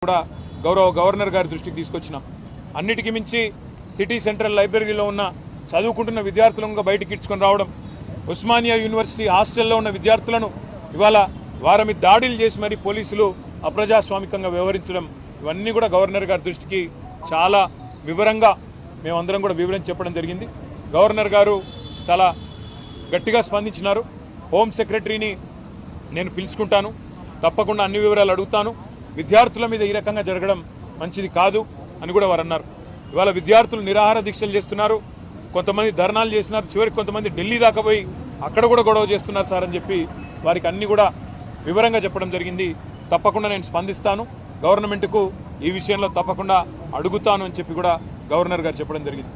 కూడా గౌరవ గవర్నర్ గారి దృష్టికి తీసుకొచ్చినాం. అన్నిటికీ మించి సిటీ సెంట్రల్ లైబ్రరీలో ఉన్న చదువుకుంటున్న విద్యార్థులను బయటికి ఇడ్చుకొని రావడం, ఉస్మానియా యూనివర్సిటీ హాస్టల్లో ఉన్న విద్యార్థులను ఇవాళ వారి మీద దాడులు చేసి మరి పోలీసులు అప్రజాస్వామికంగా వ్యవహరించడం, ఇవన్నీ కూడా గవర్నర్ గారి దృష్టికి చాలా వివరంగా మేమందరం కూడా వివరించి చెప్పడం జరిగింది. గవర్నర్ గారు చాలా గట్టిగా స్పందించినారు. హోమ్ సెక్రటరీని నేను పిలుచుకుంటాను, తప్పకుండా అన్ని వివరాలు అడుగుతాను, విద్యార్థుల మీద ఈ రకంగా జరగడం మంచిది కాదు అని కూడా వారు అన్నారు. ఇవాళ విద్యార్థులు నిరాహార దీక్షలు చేస్తున్నారు, కొంతమంది ధర్నాలు చేస్తున్నారు, చివరికి కొంతమంది ఢిల్లీ దాకా పోయి అక్కడ కూడా గొడవ చేస్తున్నారు సార్ అని చెప్పి వారికి అన్ని కూడా వివరంగా చెప్పడం జరిగింది. తప్పకుండా నేను స్పందిస్తాను, గవర్నమెంట్కు ఈ విషయంలో తప్పకుండా అడుగుతాను అని చెప్పి కూడా గవర్నర్ గారు చెప్పడం జరిగింది.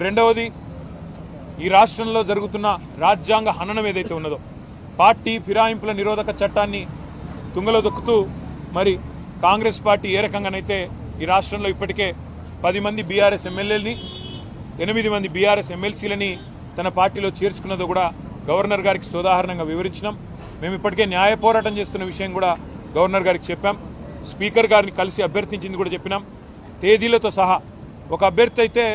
రెండవది, ఈ రాష్ట్రంలో జరుగుతున్న రాజ్యాంగ హననం ఏదైతే ఉన్నదో, పార్టీ ఫిరాయింపుల నిరోధక చట్టాన్ని తుంగలో దొక్కుతూ మరి కాంగ్రెస్ పార్టీ ఏ రకంగానైతే ఈ రాష్ట్రంలో ఇప్పటికే 10 మంది బీఆర్ఎస్ ఎమ్మెల్యేలని 8 మంది బీఆర్ఎస్ ఎమ్మెల్సీలని తన పార్టీలో చేర్చుకున్నదో కూడా గవర్నర్ గారికి సోదాహరణంగా వివరించినాం. మేము ఇప్పటికే న్యాయ పోరాటం చేస్తున్న విషయం కూడా గవర్నర్ గారికి చెప్పాం. స్పీకర్ గారిని కలిసి అభ్యర్థించింది కూడా చెప్పినాం, తేదీలతో సహా. ఒక అభ్యర్థి అయితే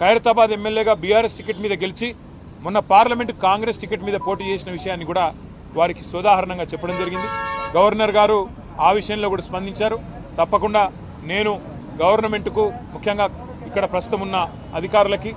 ఖైరతాబాద్ ఎమ్మెల్యేగా బీఆర్ఎస్ టికెట్ మీద గెలిచి మొన్న పార్లమెంటు కాంగ్రెస్ టికెట్ మీద పోటీ చేసిన విషయాన్ని కూడా వారికి సోదాహరణంగా చెప్పడం జరిగింది. గవర్నర్ గారు ఆ విషయంలో కూడా స్పందించారు. తప్పకుండా నేను గవర్నమెంట్కు, ముఖ్యంగా ఇక్కడ ప్రస్తుతం ఉన్న అధికారులకి